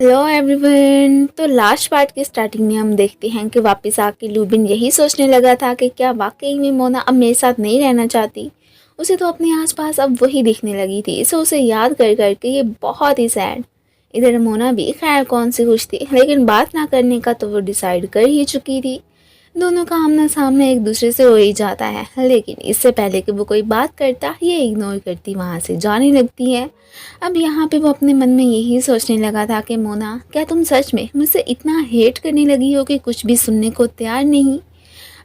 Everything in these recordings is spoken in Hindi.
Hello everyone. तो लास्ट पार्ट की स्टार्टिंग में हम देखते हैं कि वापस आके लूबिन यही सोचने लगा था कि क्या वाकई में मोना अब मेरे साथ नहीं रहना चाहती। उसे तो अपने आसपास अब वही दिखने लगी थी, सो उसे याद कर करके ये बहुत ही सैड। इधर मोना भी खैर कौन सी खुश थी, लेकिन बात ना करने का तो वो डिसाइड कर ही चुकी थी। दोनों का आमना सामने एक दूसरे से हो ही जाता है, लेकिन इससे पहले कि वो कोई बात करता ये इग्नोर करती वहाँ से जाने लगती है। अब यहाँ पे वो अपने मन में यही सोचने लगा था कि मोना, क्या तुम सच में मुझसे इतना हेट करने लगी हो कि कुछ भी सुनने को तैयार नहीं।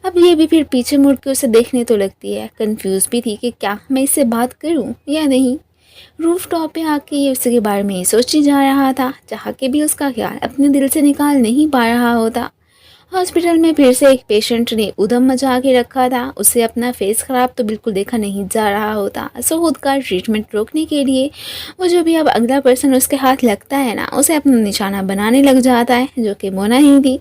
अब ये भी फिर पीछे मुड़ के उसे देखने तो लगती है, कंफ्यूज भी थी कि क्या मैं इससे बात करूँ या नहीं। रूफ टॉप पे आके ये उसके बारे में ही सोची जा रहा था, चाह के भी उसका ख्याल अपने दिल से निकाल नहीं पा रहा होता। हॉस्पिटल में फिर से एक पेशेंट ने उधम मचा के रखा था, उससे अपना फेस ख़राब तो बिल्कुल देखा नहीं जा रहा होता। सो खुद का ट्रीटमेंट रोकने के लिए वो जो भी अब अगला पर्सन उसके हाथ लगता है ना, उसे अपना निशाना बनाने लग जाता है, जो कि मोना ही थी।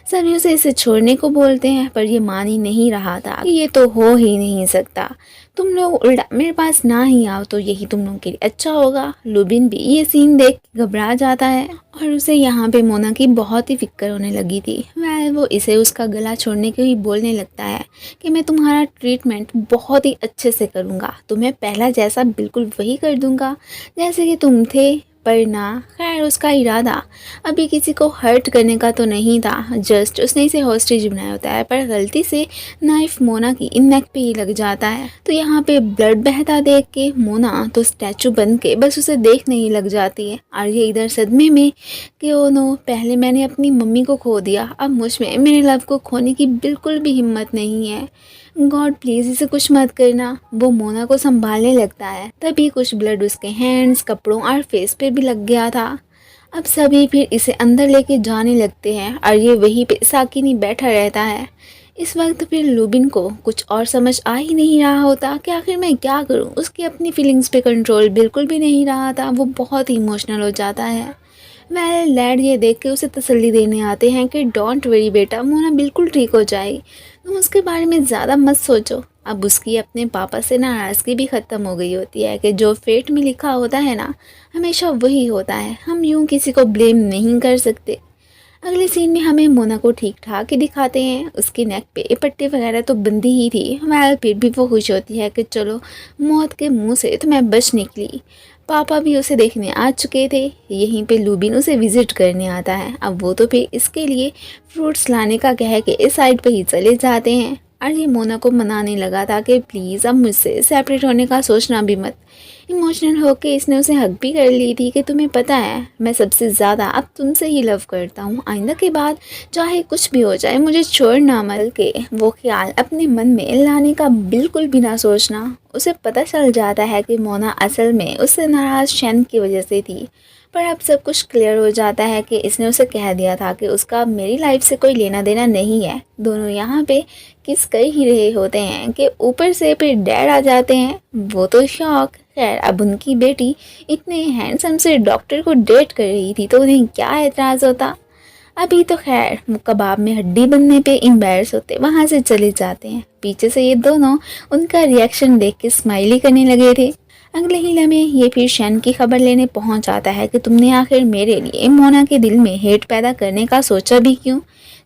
सभी उसे इसे छोड़ने को बोलते हैं, पर ये मान ही नहीं रहा था कि ये तो हो ही नहीं सकता। तुम लोग उल्टा मेरे पास ना ही आओ तो यही तुम लोगों के लिए अच्छा होगा। लुबिन भी ये सीन देख के घबरा जाता है और उसे यहाँ पे मोना की बहुत ही फिक्र होने लगी थी। वो इसे उसका गला छोड़ने के ही बोलने लगता है कि मैं तुम्हारा ट्रीटमेंट बहुत ही अच्छे से करूँगा, तुम्हें पहला जैसा बिल्कुल वही कर दूँगा जैसे कि तुम थे। पर ना, खैर उसका इरादा अभी किसी को हर्ट करने का तो नहीं था, जस्ट उसने इसे हॉस्टेज बनाया होता है, पर गलती से नाइफ मोना की इन नेक पे ही लग जाता है। तो यहाँ पे ब्लड बहता देख के मोना तो स्टैचू बन के बस उसे देखने ही लग जाती है, और ये इधर सदमे में कि ओ नो, पहले मैंने अपनी मम्मी को खो दिया, अब मुझ में मेरे लव को खोने की बिल्कुल भी हिम्मत नहीं है। गॉड प्लीज़ इसे कुछ मत करना। वो मोना को संभालने लगता है, तभी कुछ ब्लड उसके हैंड्स, कपड़ों और फेस पे भी लग गया था। अब सभी फिर इसे अंदर लेके जाने लगते हैं और ये वहीं पे साकिनी बैठा रहता है। इस वक्त फिर लुबिन को कुछ और समझ आ ही नहीं रहा होता कि आखिर मैं क्या करूं। उसकी अपनी फीलिंग्स पे कंट्रोल बिल्कुल भी नहीं रहा था, वो बहुत ही इमोशनल हो जाता है। डैड ये देख के उसे तसल्ली देने आते हैं कि डोंट वरी बेटा, मोना बिल्कुल ठीक हो जाएगी, तुम उसके बारे में ज़्यादा मत सोचो। अब उसकी अपने पापा से नाराज़गी भी ख़त्म हो गई होती है कि जो फेट में लिखा होता है ना, हमेशा वही होता है, हम यूं किसी को ब्लेम नहीं कर सकते। अगले सीन में हमें मोना को ठीक ठाक ही दिखाते हैं, उसकी नेक पे पट्टी वगैरह तो बंदी ही थी। फिर भी वो खुश होती है कि चलो, मौत के मुंह से तो मैं बच निकली। पापा भी उसे देखने आ चुके थे। यहीं पे लुबिन उसे विजिट करने आता है। अब वो तो फिर इसके लिए फ्रूट्स लाने का कह के इस साइड पे ही चले जाते हैं, और ये मोना को मनाने लगा था कि प्लीज़ अब मुझसे सेपरेट होने का सोचना भी मत। इमोशनल होके इसने उसे हग भी कर ली थी कि तुम्हें पता है, मैं सबसे ज़्यादा अब तुमसे ही लव करता हूँ, आइंदा के बाद चाहे कुछ भी हो जाए मुझे छोड़ना मत। के वो ख्याल अपने मन में लाने का बिल्कुल भी ना सोचना। उसे पता चल जाता है कि मोना असल में उससे नाराज़ शैन की वजह से थी, पर अब सब कुछ क्लियर हो जाता है कि इसने उसे कह दिया था कि उसका मेरी लाइफ से कोई लेना देना नहीं है। दोनों यहाँ पे किस कर ही रहे होते हैं कि ऊपर से फिर डैड आ जाते हैं, वो तो शॉक। खैर, अब उनकी बेटी इतने हैंडसम से डॉक्टर को डेट कर रही थी तो उन्हें क्या एतराज़ होता। अभी तो खैर कबाब में हड्डी बनने पे एम्बैरस होते वहाँ से चले जाते हैं। पीछे से ये दोनों उनका रिएक्शन देख के स्माइली करने लगे थे। अगले ही लम्हे ये फिर शैन की खबर लेने पहुंच आता है कि तुमने आखिर मेरे लिए मोना के दिल में हेट पैदा करने का सोचा भी क्यों,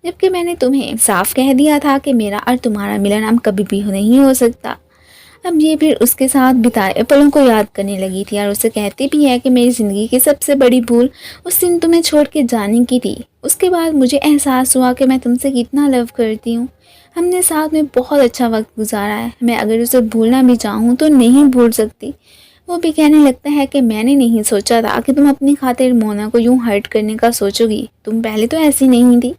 जबकि मैंने तुम्हें साफ कह दिया था कि मेरा और तुम्हारा मिलन अब कभी भी नहीं हो सकता। अब ये फिर उसके साथ बिताए पलों को याद करने लगी थी और उसे कहती भी है कि मेरी ज़िंदगी की सबसे बड़ी भूल उस दिन तुम्हें छोड़ के जाने की थी। उसके बाद मुझे एहसास हुआ कि मैं तुमसे कितना लव करती हूँ। हमने साथ में बहुत अच्छा वक्त गुजारा है, मैं अगर उसे भूलना भी चाहूँ तो नहीं भूल सकती। वो भी कहने लगता है कि मैंने नहीं सोचा था कि तुम अपनी खातिर मोना को यूं हर्ट करने का सोचोगी, तुम पहले तो ऐसी नहीं थी।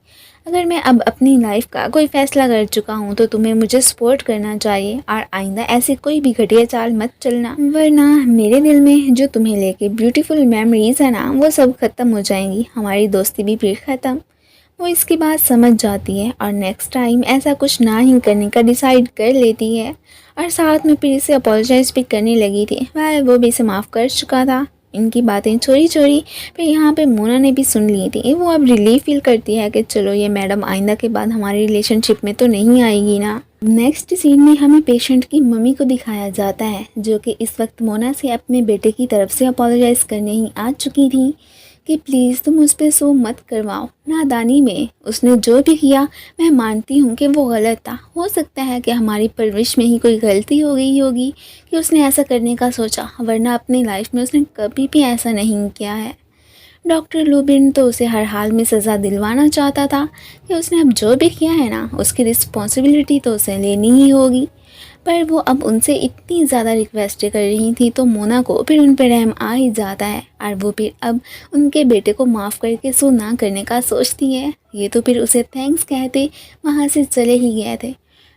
अगर मैं अब अपनी लाइफ का कोई फैसला कर चुका हूँ तो तुम्हें मुझे सपोर्ट करना चाहिए और आइंदा ऐसी कोई भी घटिया चाल मत चलना, वरना मेरे दिल में जो तुम्हें लेके ब्यूटीफुल मेमोरीज है ना, वो सब ख़त्म हो जाएंगी, हमारी दोस्ती भी फिर ख़त्म। वो इसकी बात समझ जाती है और नेक्स्ट टाइम ऐसा कुछ ना ही करने का डिसाइड कर लेती है, और साथ में फिर इसे अपोलोजाइज भी करने लगी थी। वो भी इसे माफ़ कर चुका था। इनकी बातें चोरी चोरी फिर यहाँ पे मोना ने भी सुन ली थी। वो अब रिलीफ फील करती है कि चलो, ये मैडम आइंदा के बाद हमारी रिलेशनशिप में तो नहीं आएगी ना। नेक्स्ट सीन में हमें पेशेंट की मम्मी को दिखाया जाता है, जो कि इस वक्त मोना से अपने बेटे की तरफ से अपोलोजाइज करने ही आ चुकी थी कि प्लीज़ तुम उस पे शो मत करवाओ। नादानी में उसने जो भी किया मैं मानती हूँ कि वो गलत था। हो सकता है कि हमारी परवरिश में ही कोई गलती हो गई होगी कि उसने ऐसा करने का सोचा, वरना अपनी लाइफ में उसने कभी भी ऐसा नहीं किया है। डॉक्टर लुबिन तो उसे हर हाल में सज़ा दिलवाना चाहता था कि उसने अब जो भी किया है ना, उसकी रिस्पॉन्सिबिलिटी तो उसे लेनी ही होगी। पर वो अब उनसे इतनी ज़्यादा रिक्वेस्ट कर रही थी तो मोना को फिर उन पर रहम आ ही जाता है और वो फिर अब उनके बेटे को माफ़ करके सो ना करने का सोचती है। ये तो फिर उसे थैंक्स कहते वहाँ से चले ही गए थे।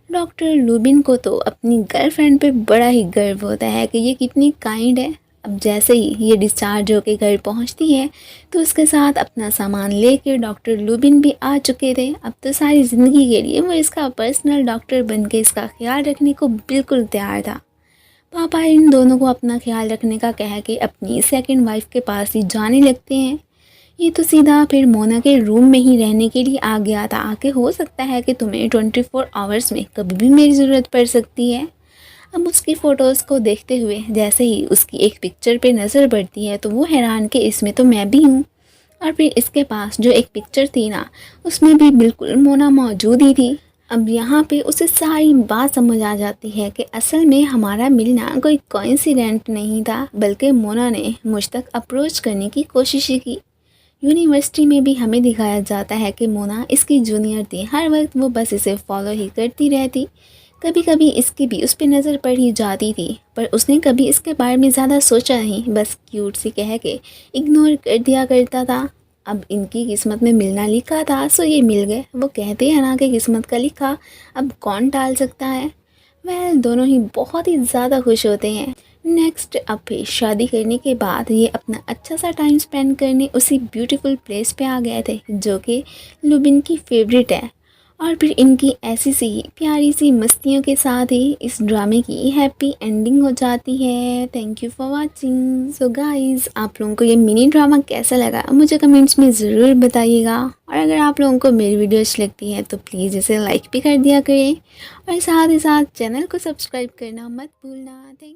डॉक्टर लुबिन को तो अपनी गर्लफ्रेंड पे बड़ा ही गर्व होता है कि ये कितनी काइंड है। अब जैसे ही ये डिस्चार्ज होकर घर पहुंचती है तो उसके साथ अपना सामान लेकर डॉक्टर लुबिन भी आ चुके थे। अब तो सारी ज़िंदगी के लिए वो इसका पर्सनल डॉक्टर बनके इसका ख्याल रखने को बिल्कुल तैयार था। पापा इन दोनों को अपना ख्याल रखने का कह के अपनी सेकंड वाइफ के पास ही जाने लगते हैं। ये तो सीधा फिर मोना के रूम में ही रहने के लिए आ गया था कि हो सकता है कि तुम्हें 24 आवर्स में कभी भी मेरी ज़रूरत पड़ सकती है। अब उसकी फ़ोटोज़ को देखते हुए जैसे ही उसकी एक पिक्चर पे नज़र पड़ती है तो वो हैरान कि इसमें तो मैं भी हूँ। और फिर इसके पास जो एक पिक्चर थी ना, उसमें भी बिल्कुल मोना मौजूद ही थी। अब यहाँ पे उसे सारी बात समझ आ जाती है कि असल में हमारा मिलना कोई कोइंसिडेंट नहीं था, बल्कि मोना ने मुझ तक अप्रोच करने की कोशिश ही की। यूनिवर्सिटी में भी हमें दिखाया जाता है कि मोना इसकी जूनियर थी। हर वक्त वो बस इसे फॉलो ही करती रहती। कभी कभी इसकी भी उस पर नज़र पड़ ही जाती थी, पर उसने कभी इसके बारे में ज़्यादा सोचा नहीं, बस क्यूट सी कह के इग्नोर कर दिया करता था। अब इनकी किस्मत में मिलना लिखा था सो ये मिल गए। वो कहते हैं ना कि किस्मत का लिखा अब कौन टाल सकता है। वह दोनों ही बहुत ही ज़्यादा खुश होते हैं। नेक्स्ट अब फिर शादी करने के बाद ये अपना अच्छा सा टाइम स्पेंड करने उसी ब्यूटीफुल प्लेस पे आ गए थे जो कि लुबिन की फेवरेट है। और फिर इनकी ऐसी सी प्यारी सी मस्तियों के साथ ही इस ड्रामे की हैप्पी एंडिंग हो जाती है। Thank you for watching. So guys, आप लोगों को ये मिनी ड्रामा कैसा लगा मुझे कमेंट्स में ज़रूर बताइएगा। और अगर आप लोगों को मेरी वीडियो अच्छी लगती है तो प्लीज़ इसे लाइक भी कर दिया करें और साथ ही साथ चैनल को सब्सक्राइब करना मत भूलना। थैंक